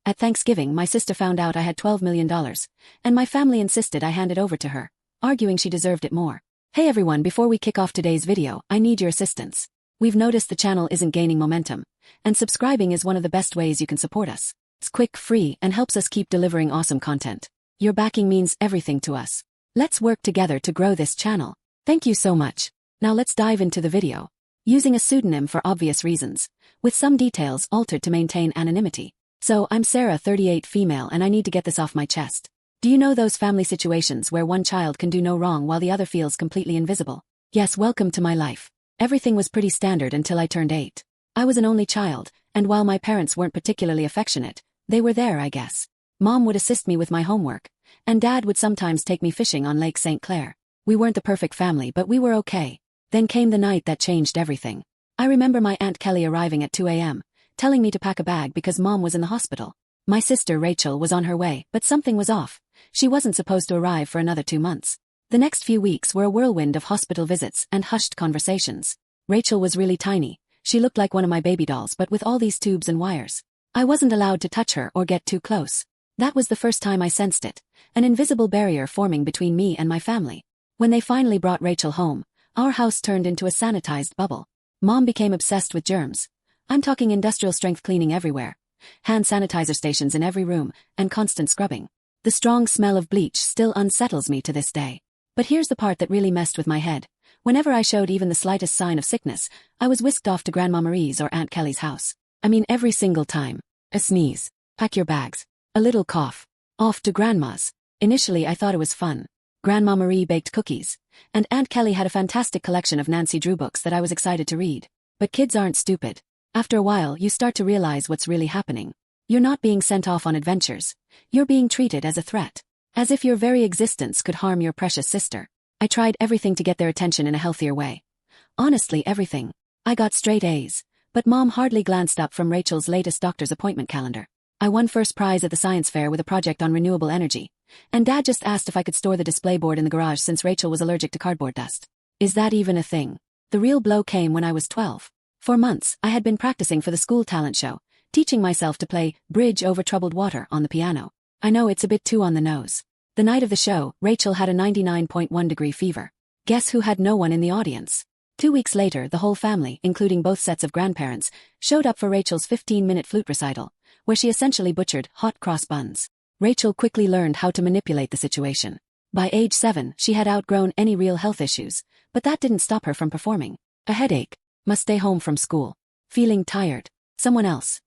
At Thanksgiving, my sister found out I had $12 million, and my family insisted I hand it over to her, arguing she deserved it more. Hey everyone, before we kick off today's video, I need your assistance. We've noticed the channel isn't gaining momentum, and subscribing is one of the best ways you can support us. It's quick, free, and helps us keep delivering awesome content. Your backing means everything to us. Let's work together to grow this channel. Thank you so much. Now let's dive into the video. Using a pseudonym for obvious reasons, with some details altered to maintain anonymity. So, I'm Sarah, 38, female, and I need to get this off my chest. Do you know those family situations where one child can do no wrong while the other feels completely invisible? Yes, welcome to my life. Everything was pretty standard until I turned 8. I was an only child, and while my parents weren't particularly affectionate, they were there, I guess. Mom would assist me with my homework, and Dad would sometimes take me fishing on Lake St. Clair. We weren't the perfect family, but we were okay. Then came the night that changed everything. I remember my Aunt Kelly arriving at 2 a.m., telling me to pack a bag because Mom was in the hospital. My sister Rachel was on her way, but something was off. She wasn't supposed to arrive for another 2 months. The next few weeks were a whirlwind of hospital visits and hushed conversations. Rachel was really tiny. She looked like one of my baby dolls, but with all these tubes and wires. I wasn't allowed to touch her or get too close. That was the first time I sensed it, an invisible barrier forming between me and my family. When they finally brought Rachel home, our house turned into a sanitized bubble. Mom became obsessed with germs. I'm talking industrial strength cleaning everywhere, hand sanitizer stations in every room, and constant scrubbing. The strong smell of bleach still unsettles me to this day. But here's the part that really messed with my head. Whenever I showed even the slightest sign of sickness, I was whisked off to Grandma Marie's or Aunt Kelly's house. I mean, every single time. A sneeze. Pack your bags. A little cough. Off to Grandma's. Initially I thought it was fun. Grandma Marie baked cookies, and Aunt Kelly had a fantastic collection of Nancy Drew books that I was excited to read. But kids aren't stupid. After a while you start to realize what's really happening. You're not being sent off on adventures. You're being treated as a threat. As if your very existence could harm your precious sister. I tried everything to get their attention in a healthier way. Honestly, everything. I got straight A's, but Mom hardly glanced up from Rachel's latest doctor's appointment calendar. I won first prize at the science fair with a project on renewable energy, and Dad just asked if I could store the display board in the garage since Rachel was allergic to cardboard dust. Is that even a thing? The real blow came when I was 12. For months, I had been practicing for the school talent show, teaching myself to play Bridge Over Troubled Water on the piano. I know it's a bit too on the nose. The night of the show, Rachel had a 99.1-degree fever. Guess who had no one in the audience? 2 weeks later, the whole family, including both sets of grandparents, showed up for Rachel's 15-minute flute recital, where she essentially butchered hot cross buns. Rachel quickly learned how to manipulate the situation. By age 7, she had outgrown any real health issues, but that didn't stop her from performing. A headache. Must stay home from school. Feeling tired. Someone else.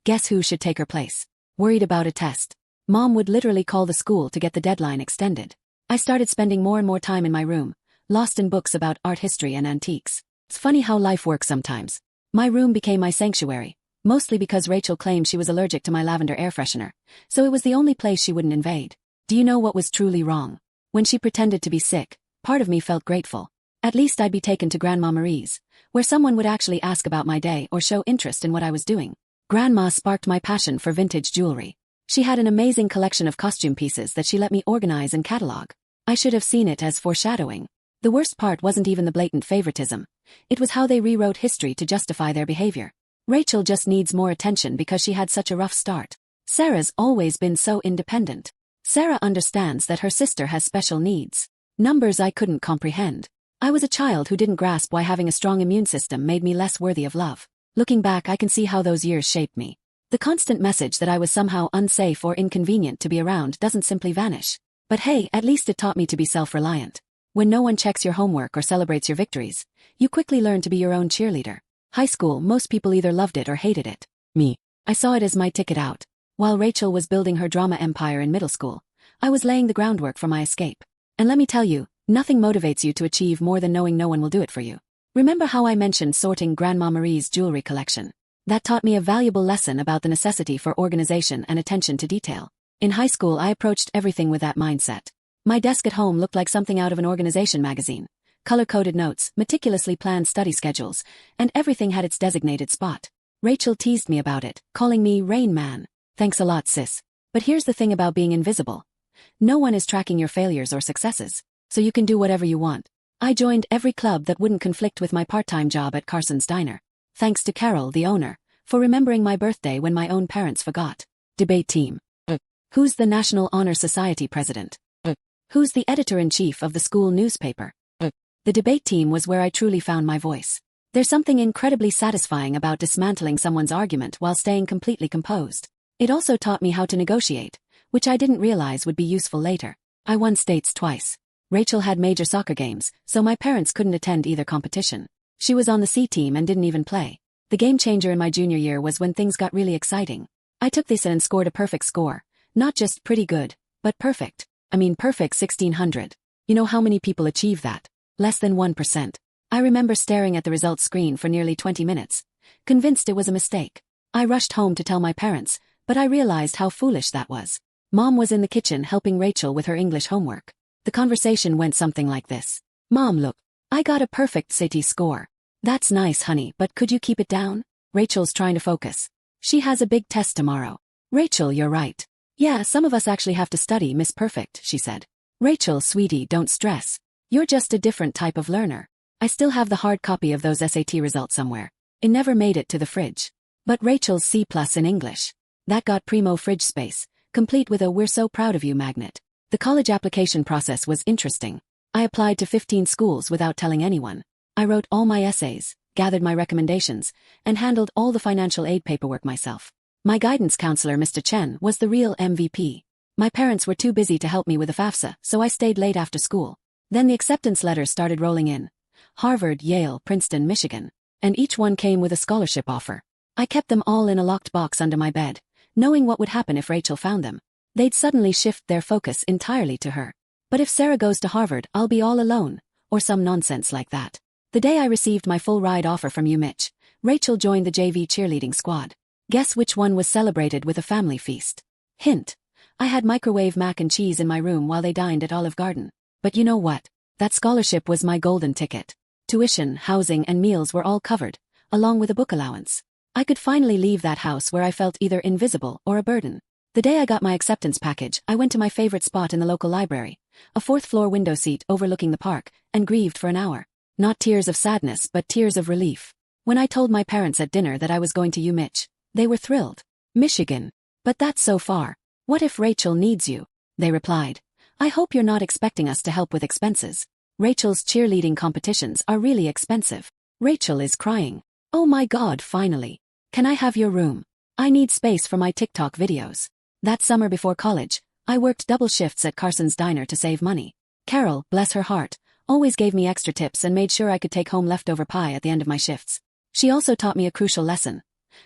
Guess who should take her place? Worried about a test. Mom would literally call the school to get the deadline extended. I started spending more and more time in my room, lost in books about art history and antiques. It's funny how life works sometimes. My room became my sanctuary, mostly because Rachel claimed she was allergic to my lavender air freshener, so it was the only place she wouldn't invade. Do you know what was truly wrong? When she pretended to be sick, part of me felt grateful. At least I'd be taken to Grandma Marie's, where someone would actually ask about my day or show interest in what I was doing. Grandma sparked my passion for vintage jewelry. She had an amazing collection of costume pieces that she let me organize and catalog. I should have seen it as foreshadowing. The worst part wasn't even the blatant favoritism. It was how they rewrote history to justify their behavior. Rachel just needs more attention because she had such a rough start. Sarah's always been so independent. Sarah understands that her sister has special needs. Numbers I couldn't comprehend. I was a child who didn't grasp why having a strong immune system made me less worthy of love. Looking back, I can see how those years shaped me. The constant message that I was somehow unsafe or inconvenient to be around doesn't simply vanish. But hey, at least it taught me to be self-reliant. When no one checks your homework or celebrates your victories, you quickly learn to be your own cheerleader. High school, most people either loved it or hated it. Me. I saw it as my ticket out. While Rachel was building her drama empire in middle school, I was laying the groundwork for my escape. And let me tell you, nothing motivates you to achieve more than knowing no one will do it for you. Remember how I mentioned sorting Grandma Marie's jewelry collection? That taught me a valuable lesson about the necessity for organization and attention to detail. In high school, I approached everything with that mindset. My desk at home looked like something out of an organization magazine. Color-coded notes, meticulously planned study schedules, and everything had its designated spot. Rachel teased me about it, calling me Rain Man. Thanks a lot, sis. But here's the thing about being invisible. No one is tracking your failures or successes, so you can do whatever you want. I joined every club that wouldn't conflict with my part-time job at Carson's Diner. Thanks to Carol, the owner, for remembering my birthday when my own parents forgot. Debate team. Who's the National Honor Society president? Who's the editor-in-chief of the school newspaper? The debate team was where I truly found my voice. There's something incredibly satisfying about dismantling someone's argument while staying completely composed. It also taught me how to negotiate, which I didn't realize would be useful later. I won states twice. Rachel had major soccer games, so my parents couldn't attend either competition. She was on the C team and didn't even play. The game changer in my junior year was when things got really exciting. I took this and scored a perfect score. Not just pretty good, but perfect. I mean perfect 1600. You know how many people achieve that? Less than 1%. I remember staring at the results screen for nearly 20 minutes, convinced it was a mistake. I rushed home to tell my parents, but I realized how foolish that was. Mom was in the kitchen helping Rachel with her English homework. The conversation went something like this. Mom, look, I got a perfect SAT score. That's nice, honey, but could you keep it down? Rachel's trying to focus. She has a big test tomorrow. Rachel, you're right. Yeah, some of us actually have to study, Miss Perfect, she said. Rachel, sweetie, don't stress. You're just a different type of learner. I still have the hard copy of those SAT results somewhere. It never made it to the fridge. But Rachel's C+ in English. That got primo fridge space, complete with a "we're so proud of you" magnet. The college application process was interesting. I applied to 15 schools without telling anyone. I wrote all my essays, gathered my recommendations, and handled all the financial aid paperwork myself. My guidance counselor, Mr. Chen, was the real MVP. My parents were too busy to help me with the FAFSA, so I stayed late after school. Then the acceptance letters started rolling in. Harvard, Yale, Princeton, Michigan. And each one came with a scholarship offer. I kept them all in a locked box under my bed, knowing what would happen if Rachel found them. They'd suddenly shift their focus entirely to her. But if Sarah goes to Harvard, I'll be all alone, or some nonsense like that. The day I received my full ride offer from UMich, Rachel joined the JV cheerleading squad. Guess which one was celebrated with a family feast? Hint. I had microwave mac and cheese in my room while they dined at Olive Garden. But you know what? That scholarship was my golden ticket. Tuition, housing, and meals were all covered, along with a book allowance. I could finally leave that house where I felt either invisible or a burden. The day I got my acceptance package, I went to my favorite spot in the local library, a fourth-floor window seat overlooking the park, and grieved for an hour. Not tears of sadness, but tears of relief. When I told my parents at dinner that I was going to UMich, they were thrilled. Michigan. But that's so far. What if Rachel needs you? They replied. I hope you're not expecting us to help with expenses. Rachel's cheerleading competitions are really expensive. Rachel is crying. Oh my God, finally. Can I have your room? I need space for my TikTok videos. That summer before college, I worked double shifts at Carson's Diner to save money. Carol, bless her heart, always gave me extra tips and made sure I could take home leftover pie at the end of my shifts. She also taught me a crucial lesson.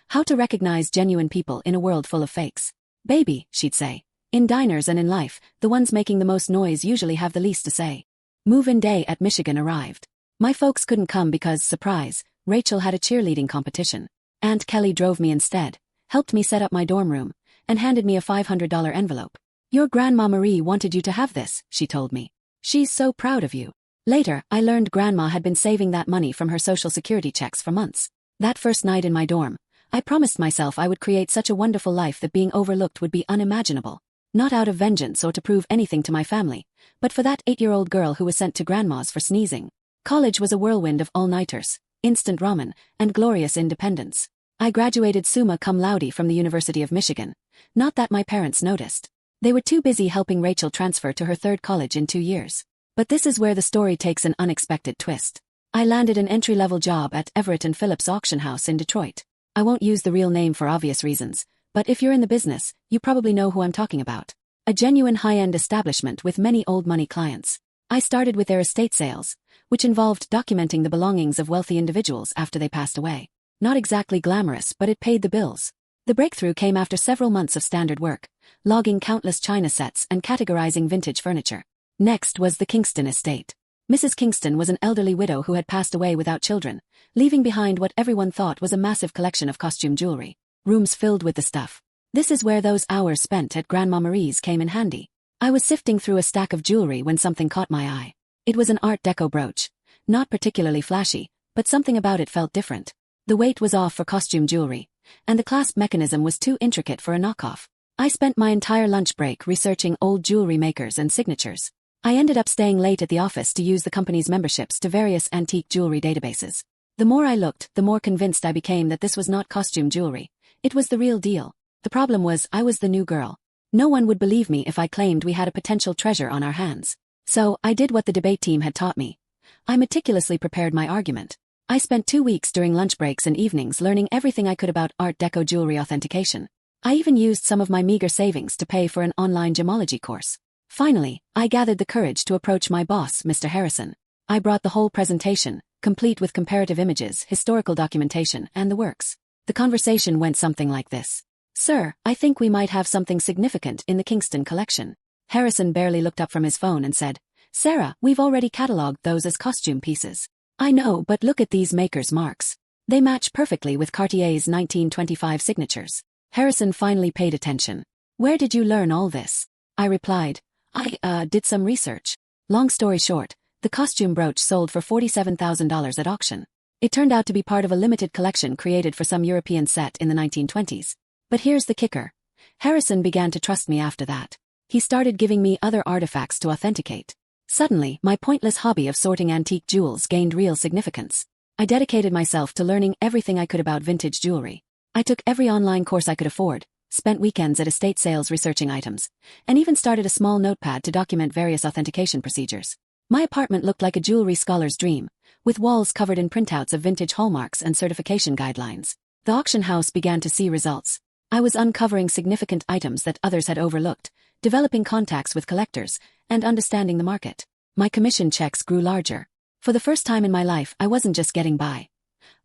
How to recognize genuine people in a world full of fakes. Baby, she'd say. In diners and in life, the ones making the most noise usually have the least to say. Move-in day at Michigan arrived. My folks couldn't come because, surprise, Rachel had a cheerleading competition. Aunt Kelly drove me instead, helped me set up my dorm room, and handed me a $500 envelope. Your Grandma Marie wanted you to have this, she told me. She's so proud of you. Later, I learned Grandma had been saving that money from her Social Security checks for months. That first night in my dorm, I promised myself I would create such a wonderful life that being overlooked would be unimaginable. Not out of vengeance or to prove anything to my family, but for that 8-year-old girl who was sent to Grandma's for sneezing. College was a whirlwind of all-nighters, instant ramen, and glorious independence. I graduated summa cum laude from the University of Michigan. Not that my parents noticed. They were too busy helping Rachel transfer to her third college in 2 years. But this is where the story takes an unexpected twist. I landed an entry-level job at Everett & Phillips Auction House in Detroit. I won't use the real name for obvious reasons, but if you're in the business, you probably know who I'm talking about. A genuine high-end establishment with many old money clients. I started with their estate sales, which involved documenting the belongings of wealthy individuals after they passed away. Not exactly glamorous, but it paid the bills. The breakthrough came after several months of standard work, logging countless china sets and categorizing vintage furniture. Next was the Kingston estate. Mrs. Kingston was an elderly widow who had passed away without children, leaving behind what everyone thought was a massive collection of costume jewelry. Rooms filled with the stuff. This is where those hours spent at Grandma Marie's came in handy. I was sifting through a stack of jewelry when something caught my eye. It was an Art Deco brooch. Not particularly flashy, but something about it felt different. The weight was off for costume jewelry, and the clasp mechanism was too intricate for a knockoff. I spent my entire lunch break researching old jewelry makers and signatures. I ended up staying late at the office to use the company's memberships to various antique jewelry databases. The more I looked, the more convinced I became that this was not costume jewelry. It was the real deal. The problem was I was the new girl. No one would believe me if I claimed we had a potential treasure on our hands. So, I did what the debate team had taught me. I meticulously prepared my argument. I spent 2 weeks during lunch breaks and evenings learning everything I could about Art Deco jewelry authentication. I even used some of my meager savings to pay for an online gemology course. Finally, I gathered the courage to approach my boss, Mr. Harrison. I brought the whole presentation, complete with comparative images, historical documentation, and the works. The conversation went something like this. Sir, I think we might have something significant in the Kingston collection. Harrison barely looked up from his phone and said, Sarah, we've already catalogued those as costume pieces. I know, but look at these makers' marks. They match perfectly with Cartier's 1925 signatures. Harrison finally paid attention. Where did you learn all this? I replied, I did some research. Long story short, the costume brooch sold for $47,000 at auction. It turned out to be part of a limited collection created for some European set in the 1920s. But here's the kicker. Harrison began to trust me after that. He started giving me other artifacts to authenticate. Suddenly, my pointless hobby of sorting antique jewels gained real significance. I dedicated myself to learning everything I could about vintage jewelry. I took every online course I could afford, spent weekends at estate sales researching items, and even started a small notepad to document various authentication procedures. My apartment looked like a jewelry scholar's dream, with walls covered in printouts of vintage hallmarks and certification guidelines. The auction house began to see results. I was uncovering significant items that others had overlooked, developing contacts with collectors, and understanding the market. My commission checks grew larger. For the first time in my life, I wasn't just getting by.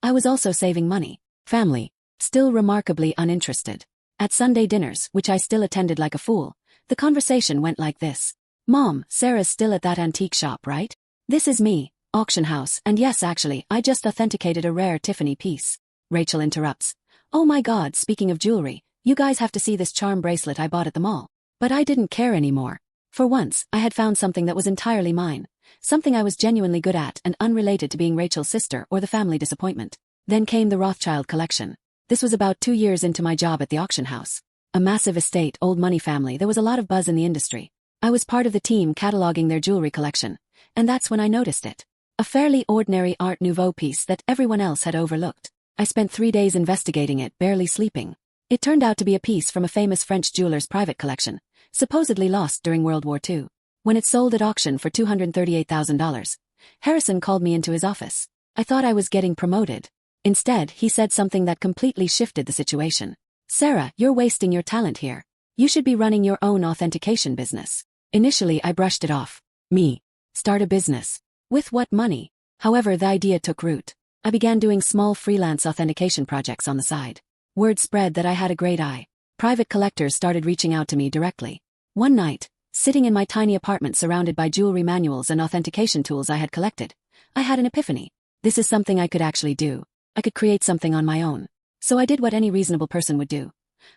I was also saving money. Family, still remarkably uninterested. At Sunday dinners, which I still attended like a fool, the conversation went like this. Mom, Sarah's still at that antique shop, right? This is me, auction house, and yes, actually, I just authenticated a rare Tiffany piece. Rachel interrupts. Oh my God, speaking of jewelry, you guys have to see this charm bracelet I bought at the mall. But I didn't care anymore. For once, I had found something that was entirely mine. Something I was genuinely good at and unrelated to being Rachel's sister or the family disappointment. Then came the Rothschild collection. This was about 2 years into my job at the auction house. A massive estate, old money family, there was a lot of buzz in the industry. I was part of the team cataloging their jewelry collection, and that's when I noticed it. A fairly ordinary Art Nouveau piece that everyone else had overlooked. I spent 3 days investigating it, barely sleeping. It turned out to be a piece from a famous French jeweler's private collection, supposedly lost during World War II. When it sold at auction for $238,000, Harrison called me into his office. I thought I was getting promoted. Instead, he said something that completely shifted the situation. Sarah, you're wasting your talent here. You should be running your own authentication business. Initially, I brushed it off. Me. Start a business. With what money? However, the idea took root. I began doing small freelance authentication projects on the side. Word spread that I had a great eye. Private collectors started reaching out to me directly. One night, sitting in my tiny apartment surrounded by jewelry manuals and authentication tools I had collected, I had an epiphany. This is something I could actually do. I could create something on my own. So I did what any reasonable person would do.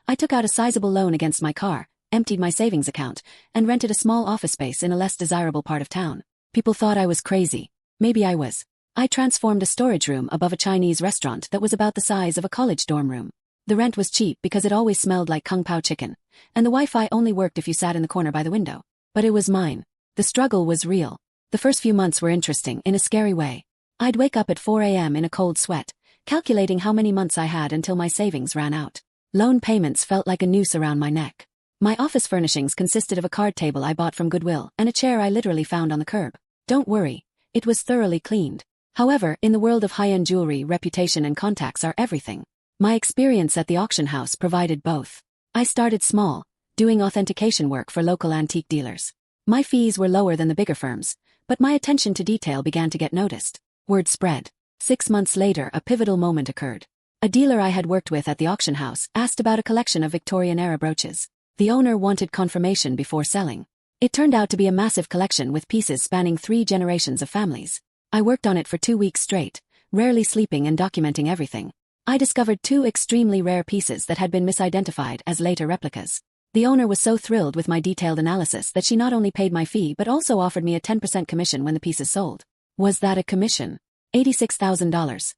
I took out a sizable loan against my car, emptied my savings account, and rented a small office space in a less desirable part of town. People thought I was crazy. Maybe I was. I transformed a storage room above a Chinese restaurant that was about the size of a college dorm room. The rent was cheap because it always smelled like Kung Pao chicken, and the Wi-Fi only worked if you sat in the corner by the window. But it was mine. The struggle was real. The first few months were interesting in a scary way. I'd wake up at 4 a.m. in a cold sweat, calculating how many months I had until my savings ran out. Loan payments felt like a noose around my neck. My office furnishings consisted of a card table I bought from Goodwill and a chair I literally found on the curb. Don't worry, it was thoroughly cleaned. However, in the world of high-end jewelry, reputation and contacts are everything. My experience at the auction house provided both. I started small, doing authentication work for local antique dealers. My fees were lower than the bigger firms, but my attention to detail began to get noticed. Word spread. 6 months later, a pivotal moment occurred. A dealer I had worked with at the auction house asked about a collection of Victorian-era brooches. The owner wanted confirmation before selling. It turned out to be a massive collection with pieces spanning 3 generations of families. I worked on it for 2 weeks straight, rarely sleeping and documenting everything. I discovered 2 extremely rare pieces that had been misidentified as later replicas. The owner was so thrilled with my detailed analysis that she not only paid my fee but also offered me a 10% commission when the pieces sold. Was that a commission? $86,000.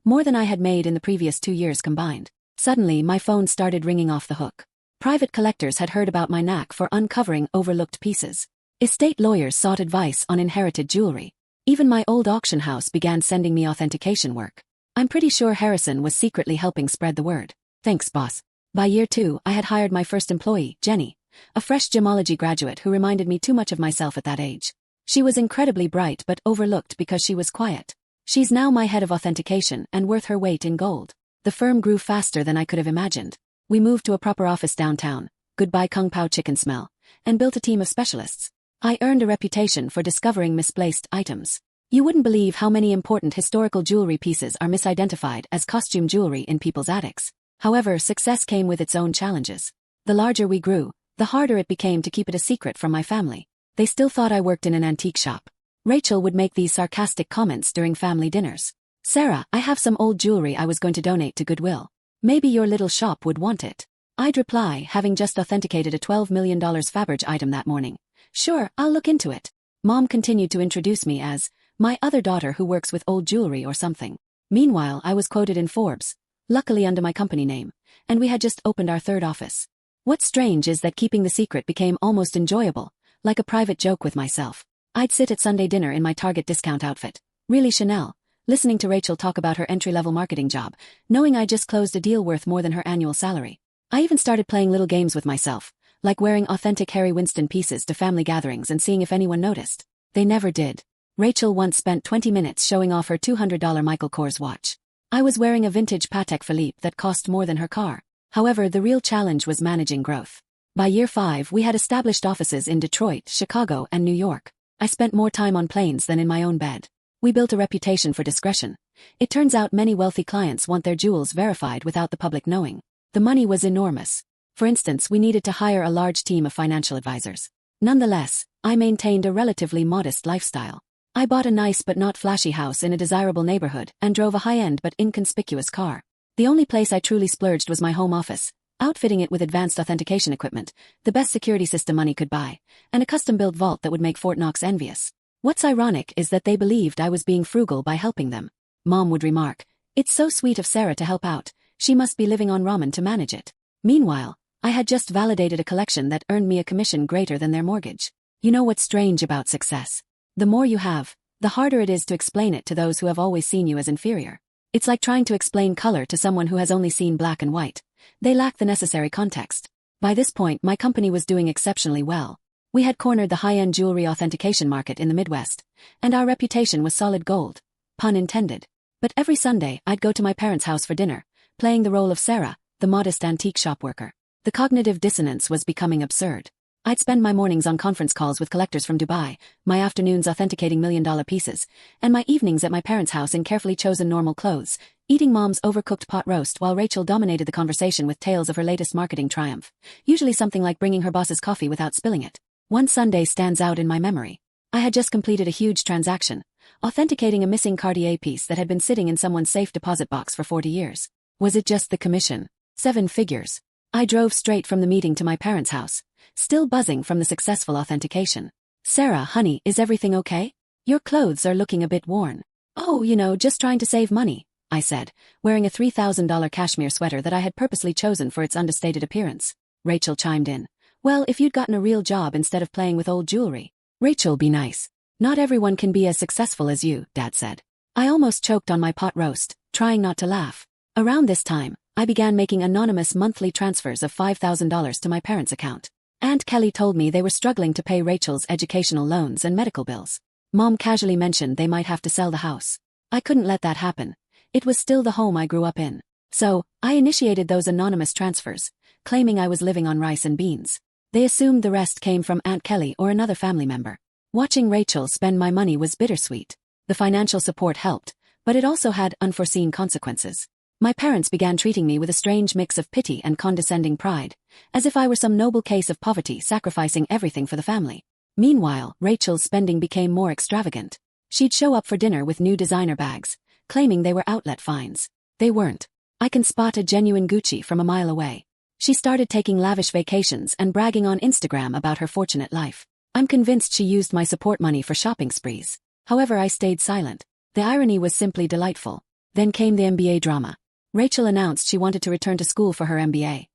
More than I had made in the previous 2 years combined. Suddenly, my phone started ringing off the hook. Private collectors had heard about my knack for uncovering overlooked pieces. Estate lawyers sought advice on inherited jewelry. Even my old auction house began sending me authentication work. I'm pretty sure Harrison was secretly helping spread the word. Thanks, boss. By year 2, I had hired my first employee, Jenny, a fresh gemology graduate who reminded me too much of myself at that age. She was incredibly bright but overlooked because she was quiet. She's now my head of authentication and worth her weight in gold. The firm grew faster than I could have imagined. We moved to a proper office downtown, goodbye Kung Pao chicken smell, and built a team of specialists. I earned a reputation for discovering misplaced items. You wouldn't believe how many important historical jewelry pieces are misidentified as costume jewelry in people's attics. However, success came with its own challenges. The larger we grew, the harder it became to keep it a secret from my family. They still thought I worked in an antique shop. Rachel would make these sarcastic comments during family dinners. "Sarah, I have some old jewelry I was going to donate to Goodwill. Maybe your little shop would want it." I'd reply, having just authenticated a $12 million Faberge item that morning. "Sure, I'll look into it." Mom continued to introduce me as my other daughter who works with old jewelry or something. Meanwhile, I was quoted in Forbes, luckily under my company name, and we had just opened our third office. What's strange is that keeping the secret became almost enjoyable, like a private joke with myself. I'd sit at Sunday dinner in my Target discount outfit, really Chanel, listening to Rachel talk about her entry-level marketing job, knowing I just closed a deal worth more than her annual salary. I even started playing little games with myself, like wearing authentic Harry Winston pieces to family gatherings and seeing if anyone noticed. They never did. Rachel once spent 20 minutes showing off her $200 Michael Kors watch. I was wearing a vintage Patek Philippe that cost more than her car. However, the real challenge was managing growth. By year 5, we had established offices in Detroit, Chicago, and New York. I spent more time on planes than in my own bed. We built a reputation for discretion. It turns out many wealthy clients want their jewels verified without the public knowing. The money was enormous. For instance, we needed to hire a large team of financial advisors. Nonetheless, I maintained a relatively modest lifestyle. I bought a nice but not flashy house in a desirable neighborhood and drove a high-end but inconspicuous car. The only place I truly splurged was my home office, outfitting it with advanced authentication equipment, the best security system money could buy, and a custom-built vault that would make Fort Knox envious. What's ironic is that they believed I was being frugal by helping them. Mom would remark, "It's so sweet of Sarah to help out, she must be living on ramen to manage it." Meanwhile, I had just validated a collection that earned me a commission greater than their mortgage. You know what's strange about success? The more you have, the harder it is to explain it to those who have always seen you as inferior. It's like trying to explain color to someone who has only seen black and white. They lack the necessary context. By this point, my company was doing exceptionally well. We had cornered the high-end jewelry authentication market in the Midwest, and our reputation was solid gold. Pun intended. But every Sunday, I'd go to my parents' house for dinner, playing the role of Sarah, the modest antique shop worker. The cognitive dissonance was becoming absurd. I'd spend my mornings on conference calls with collectors from Dubai, my afternoons authenticating million-dollar pieces, and my evenings at my parents' house in carefully chosen normal clothes, eating Mom's overcooked pot roast while Rachel dominated the conversation with tales of her latest marketing triumph, usually something like bringing her boss's coffee without spilling it. One Sunday stands out in my memory. I had just completed a huge transaction, authenticating a missing Cartier piece that had been sitting in someone's safe deposit box for 40 years. Was it just the commission? 7 figures. I drove straight from the meeting to my parents' house, still buzzing from the successful authentication. "Sarah, honey, is everything okay? Your clothes are looking a bit worn." "Oh, just trying to save money," I said, wearing a $3,000 cashmere sweater that I had purposely chosen for its understated appearance. Rachel chimed in. "Well, if you'd gotten a real job instead of playing with old jewelry." "Rachel, be nice. Not everyone can be as successful as you," Dad said. I almost choked on my pot roast, trying not to laugh. Around this time, I began making anonymous monthly transfers of $5,000 to my parents' account. Aunt Kelly told me they were struggling to pay Rachel's educational loans and medical bills. Mom casually mentioned they might have to sell the house. I couldn't let that happen. It was still the home I grew up in. So, I initiated those anonymous transfers, claiming I was living on rice and beans. They assumed the rest came from Aunt Kelly or another family member. Watching Rachel spend my money was bittersweet. The financial support helped, but it also had unforeseen consequences. My parents began treating me with a strange mix of pity and condescending pride, as if I were some noble case of poverty sacrificing everything for the family. Meanwhile, Rachel's spending became more extravagant. She'd show up for dinner with new designer bags, claiming they were outlet finds. They weren't. I can spot a genuine Gucci from a mile away. She started taking lavish vacations and bragging on Instagram about her fortunate life. I'm convinced she used my support money for shopping sprees. However, I stayed silent. The irony was simply delightful. Then came the MBA drama. Rachel announced she wanted to return to school for her MBA.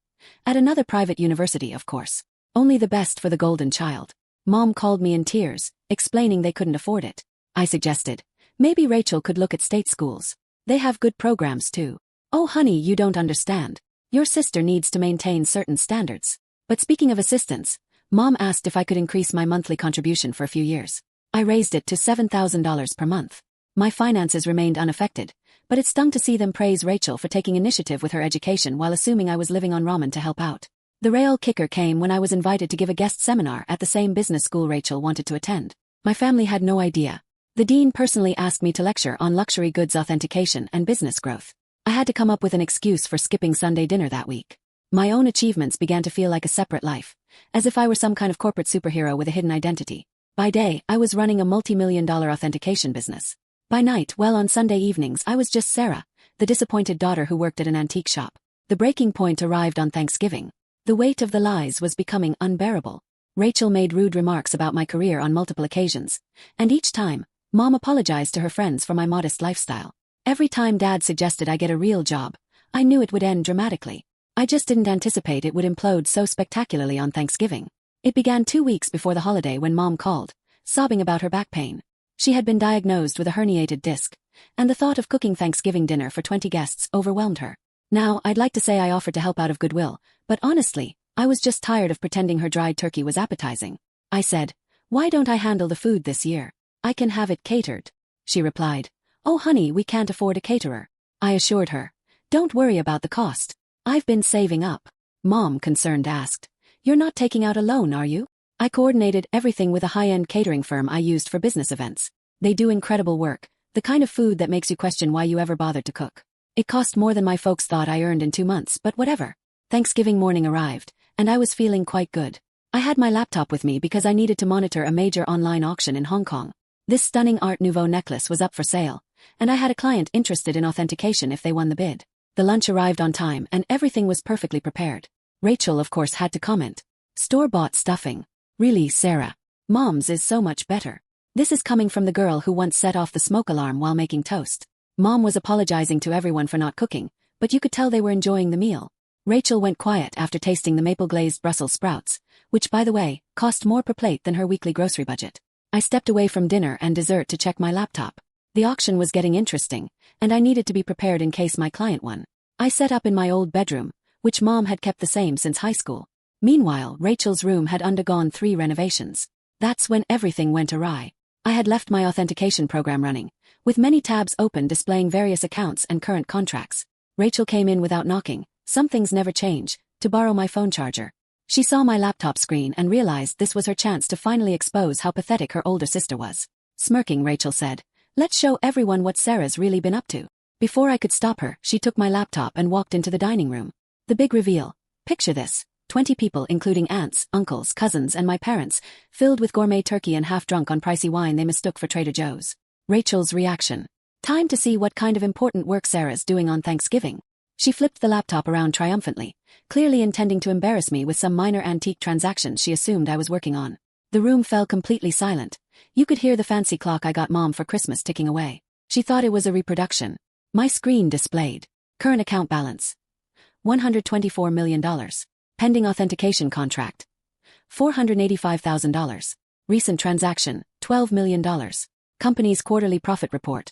At another private university, of course. Only the best for the golden child. Mom called me in tears, explaining they couldn't afford it. I suggested, maybe Rachel could look at state schools. They have good programs too. "Oh honey, you don't understand. Your sister needs to maintain certain standards. But speaking of assistance, Mom asked if I could increase my monthly contribution for a few years. I raised it to $7,000 per month. My finances remained unaffected, but it stung to see them praise Rachel for taking initiative with her education while assuming I was living on ramen to help out. The real kicker came when I was invited to give a guest seminar at the same business school Rachel wanted to attend. My family had no idea. The dean personally asked me to lecture on luxury goods authentication and business growth. I had to come up with an excuse for skipping Sunday dinner that week. My own achievements began to feel like a separate life, as if I were some kind of corporate superhero with a hidden identity. By day, I was running a multi-million-dollar authentication business. By night, well, on Sunday evenings, I was just Sarah, the disappointed daughter who worked at an antique shop. The breaking point arrived on Thanksgiving. The weight of the lies was becoming unbearable. Rachel made rude remarks about my career on multiple occasions, and each time, Mom apologized to her friends for my modest lifestyle. Every time Dad suggested I get a real job, I knew it would end dramatically. I just didn't anticipate it would implode so spectacularly on Thanksgiving. It began 2 weeks before the holiday when Mom called, sobbing about her back pain. She had been diagnosed with a herniated disc, and the thought of cooking Thanksgiving dinner for 20 guests overwhelmed her. Now, I'd like to say I offered to help out of goodwill, but honestly, I was just tired of pretending her dried turkey was appetizing. I said, "Why don't I handle the food this year? I can have it catered." She replied, "Oh honey, we can't afford a caterer." I assured her, "Don't worry about the cost. I've been saving up." Mom, concerned, asked, "You're not taking out a loan, are you?" I coordinated everything with a high-end catering firm I used for business events. They do incredible work, the kind of food that makes you question why you ever bothered to cook. It cost more than my folks thought I earned in 2 months, but whatever. Thanksgiving morning arrived, and I was feeling quite good. I had my laptop with me because I needed to monitor a major online auction in Hong Kong. This stunning Art Nouveau necklace was up for sale, and I had a client interested in authentication if they won the bid. The lunch arrived on time and everything was perfectly prepared. Rachel, of course, had to comment. "Store-bought stuffing. Really, Sarah? Mom's is so much better." This is coming from the girl who once set off the smoke alarm while making toast. Mom was apologizing to everyone for not cooking, but you could tell they were enjoying the meal. Rachel went quiet after tasting the maple-glazed Brussels sprouts, which, by the way, cost more per plate than her weekly grocery budget. I stepped away from dinner and dessert to check my laptop. The auction was getting interesting, and I needed to be prepared in case my client won. I set up in my old bedroom, which Mom had kept the same since high school. Meanwhile, Rachel's room had undergone 3 renovations. That's when everything went awry. I had left my authentication program running, with many tabs open displaying various accounts and current contracts. Rachel came in without knocking, some things never change, to borrow my phone charger. She saw my laptop screen and realized this was her chance to finally expose how pathetic her older sister was. Smirking, Rachel said, "Let's show everyone what Sarah's really been up to." Before I could stop her, she took my laptop and walked into the dining room. The big reveal. Picture this. 20 people, including aunts, uncles, cousins, and my parents, filled with gourmet turkey and half-drunk on pricey wine they mistook for Trader Joe's. Rachel's reaction. Time to see what kind of important work Sarah's doing on Thanksgiving. She flipped the laptop around triumphantly, clearly intending to embarrass me with some minor antique transactions she assumed I was working on. The room fell completely silent. You could hear the fancy clock I got Mom for Christmas ticking away. She thought it was a reproduction. My screen displayed. Current account balance. $124 million. Pending authentication contract. $485,000. Recent transaction, $12 million. Company's quarterly profit report.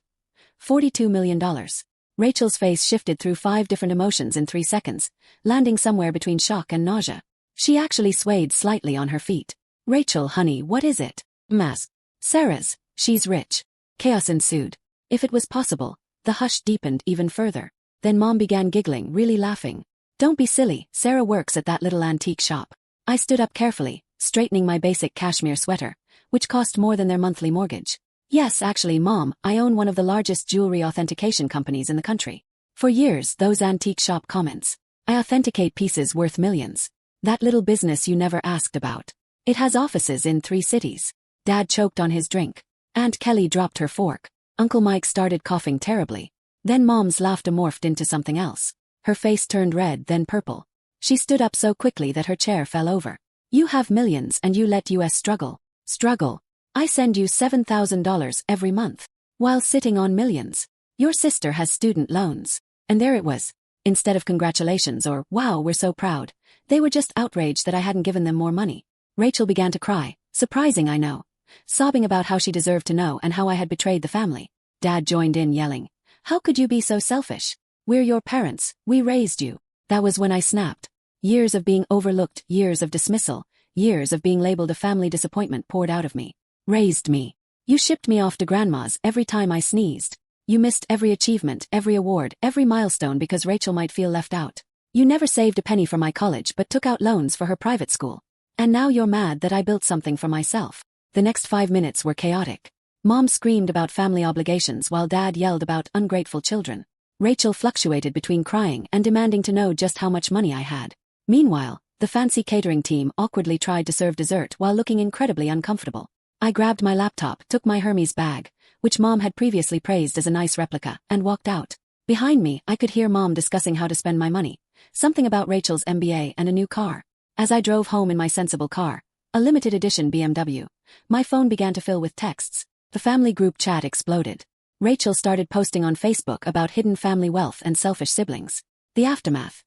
$42 million. Rachel's face shifted through 5 different emotions in 3 seconds, landing somewhere between shock and nausea. She actually swayed slightly on her feet. "Rachel, honey, what is it?" "Mask. Sarah's. She's rich." Chaos ensued. If it was possible, the hush deepened even further. Then Mom began giggling, really laughing. "Don't be silly, Sarah works at that little antique shop." I stood up carefully, straightening my basic cashmere sweater, which cost more than their monthly mortgage. "Yes, actually, Mom, I own one of the largest jewelry authentication companies in the country. For years, those antique shop comments. I authenticate pieces worth millions. That little business you never asked about. It has offices in 3 cities." Dad choked on his drink. Aunt Kelly dropped her fork. Uncle Mike started coughing terribly. Then Mom's laughter morphed into something else. Her face turned red, then purple. She stood up so quickly that her chair fell over. "You have millions and you let us struggle." "Struggle? I send you $7,000 every month, while sitting on millions. Your sister has student loans." And there it was. Instead of congratulations or, "Wow, we're so proud," they were just outraged that I hadn't given them more money. Rachel began to cry, surprising, I know, sobbing about how she deserved to know and how I had betrayed the family. Dad joined in, yelling, "How could you be so selfish? We're your parents, we raised you." That was when I snapped. Years of being overlooked, years of dismissal, years of being labeled a family disappointment poured out of me. Raised me. You shipped me off to grandma's every time I sneezed. You missed every achievement, every award, every milestone because Rachel might feel left out. You never saved a penny for my college but took out loans for her private school. And now you're mad that I built something for myself. The next 5 minutes were chaotic. Mom screamed about family obligations while Dad yelled about ungrateful children. Rachel fluctuated between crying and demanding to know just how much money I had. Meanwhile, the fancy catering team awkwardly tried to serve dessert while looking incredibly uncomfortable. I grabbed my laptop, took my Hermes bag, which Mom had previously praised as a nice replica, and walked out. Behind me, I could hear Mom discussing how to spend my money. Something about Rachel's MBA and a new car. As I drove home in my sensible car, a limited edition BMW, my phone began to fill with texts. The family group chat exploded. Rachel started posting on Facebook about hidden family wealth and selfish siblings. The aftermath.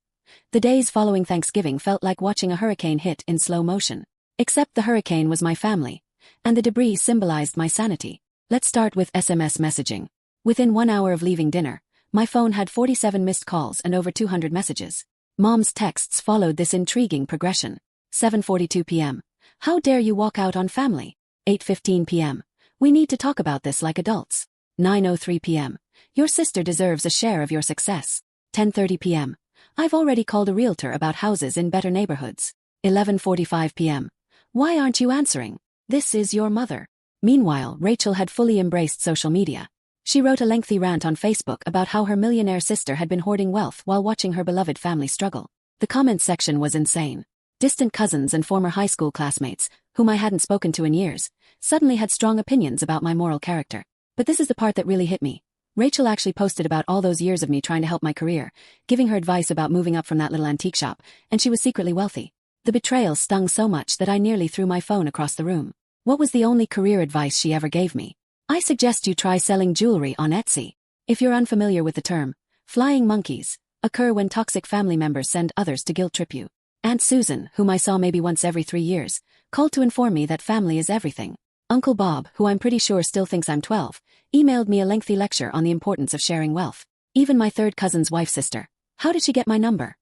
The days following Thanksgiving felt like watching a hurricane hit in slow motion. Except the hurricane was my family, and the debris symbolized my sanity. Let's start with SMS messaging. Within 1 hour of leaving dinner, my phone had 47 missed calls and over 200 messages. Mom's texts followed this intriguing progression. 7:42 p.m. How dare you walk out on family? 8:15 p.m. We need to talk about this like adults. 9:03 p.m. Your sister deserves a share of your success. 10:30 p.m. I've already called a realtor about houses in better neighborhoods. 11:45 p.m. Why aren't you answering? This is your mother. Meanwhile, Rachel had fully embraced social media. She wrote a lengthy rant on Facebook about how her millionaire sister had been hoarding wealth while watching her beloved family struggle. The comments section was insane. Distant cousins and former high school classmates, whom I hadn't spoken to in years, suddenly had strong opinions about my moral character. But this is the part that really hit me. Rachel actually posted about all those years of me trying to help my career, giving her advice about moving up from that little antique shop, and she was secretly wealthy. The betrayal stung so much that I nearly threw my phone across the room. What was the only career advice she ever gave me? I suggest you try selling jewelry on Etsy. If you're unfamiliar with the term, flying monkeys occur when toxic family members send others to guilt trip you. Aunt Susan, whom I saw maybe once every 3 years, called to inform me that family is everything. Uncle Bob, who I'm pretty sure still thinks I'm 12, emailed me a lengthy lecture on the importance of sharing wealth. Even my third cousin's wife's sister, how did she get my number?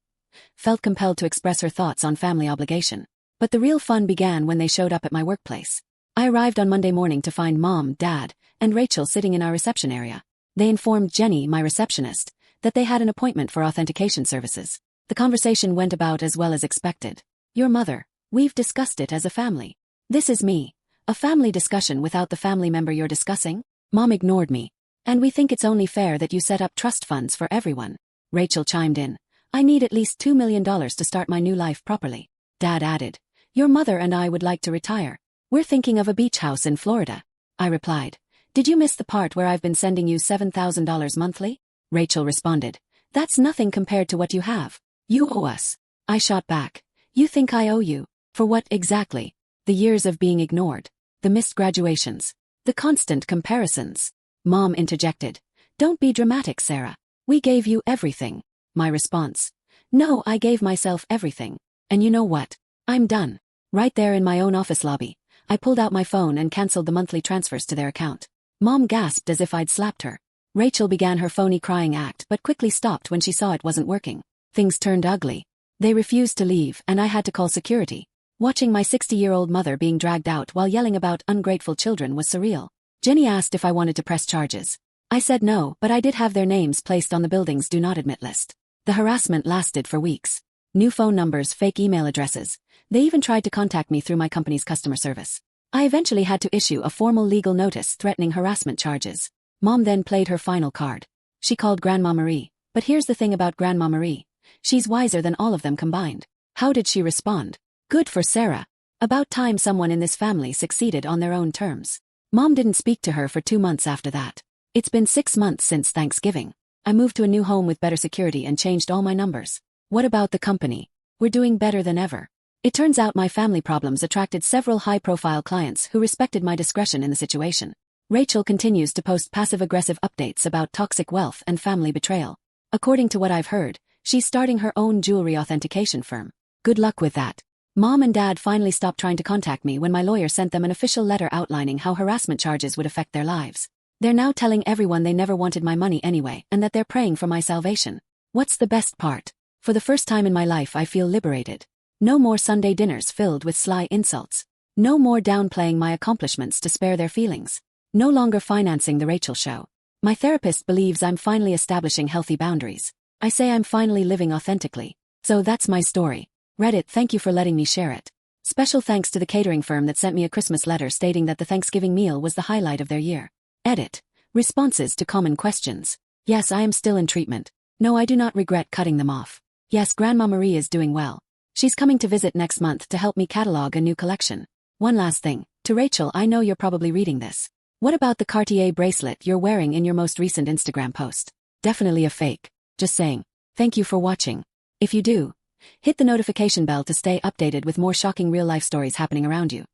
Felt compelled to express her thoughts on family obligation. But the real fun began when they showed up at my workplace. I arrived on Monday morning to find Mom, Dad, and Rachel sitting in our reception area. They informed Jenny, my receptionist, that they had an appointment for authentication services. The conversation went about as well as expected. Your mother, we've discussed it as a family. This is me. A family discussion without the family member you're discussing? Mom ignored me. And we think it's only fair that you set up trust funds for everyone. Rachel chimed in. I need at least $2 million to start my new life properly. Dad added. Your mother and I would like to retire. We're thinking of a beach house in Florida. I replied. Did you miss the part where I've been sending you $7,000 monthly? Rachel responded. That's nothing compared to what you have. You owe us. I shot back. You think I owe you? For what exactly? The years of being ignored. The missed graduations. The constant comparisons. Mom interjected. Don't be dramatic, Sarah. We gave you everything. My response. No, I gave myself everything. And you know what? I'm done. Right there in my own office lobby, I pulled out my phone and canceled the monthly transfers to their account. Mom gasped as if I'd slapped her. Rachel began her phony crying act but quickly stopped when she saw it wasn't working. Things turned ugly. They refused to leave and I had to call security. Watching my 60-year-old mother being dragged out while yelling about ungrateful children was surreal. Jenny asked if I wanted to press charges. I said no, but I did have their names placed on the building's do not admit list. The harassment lasted for weeks. New phone numbers, fake email addresses. They even tried to contact me through my company's customer service. I eventually had to issue a formal legal notice threatening harassment charges. Mom then played her final card. She called Grandma Marie. But here's the thing about Grandma Marie. She's wiser than all of them combined. How did she respond? Good for Sarah. About time someone in this family succeeded on their own terms. Mom didn't speak to her for 2 months after that. It's been 6 months since Thanksgiving. I moved to a new home with better security and changed all my numbers. What about the company? We're doing better than ever. It turns out my family problems attracted several high-profile clients who respected my discretion in the situation. Rachel continues to post passive-aggressive updates about toxic wealth and family betrayal. According to what I've heard, she's starting her own jewelry authentication firm. Good luck with that. Mom and Dad finally stopped trying to contact me when my lawyer sent them an official letter outlining how harassment charges would affect their lives. They're now telling everyone they never wanted my money anyway and that they're praying for my salvation. What's the best part? For the first time in my life I feel liberated. No more Sunday dinners filled with sly insults. No more downplaying my accomplishments to spare their feelings. No longer financing the Rachel show. My therapist believes I'm finally establishing healthy boundaries. I say I'm finally living authentically. So that's my story. Reddit, thank you for letting me share it. Special thanks to the catering firm that sent me a Christmas letter stating that the Thanksgiving meal was the highlight of their year. Edit. Responses to common questions. Yes, I am still in treatment. No, I do not regret cutting them off. Yes, Grandma Marie is doing well. She's coming to visit next month to help me catalog a new collection. One last thing. To Rachel, I know you're probably reading this. What about the Cartier bracelet you're wearing in your most recent Instagram post? Definitely a fake. Just saying. Thank you for watching. If you do, hit the notification bell to stay updated with more shocking real-life stories happening around you.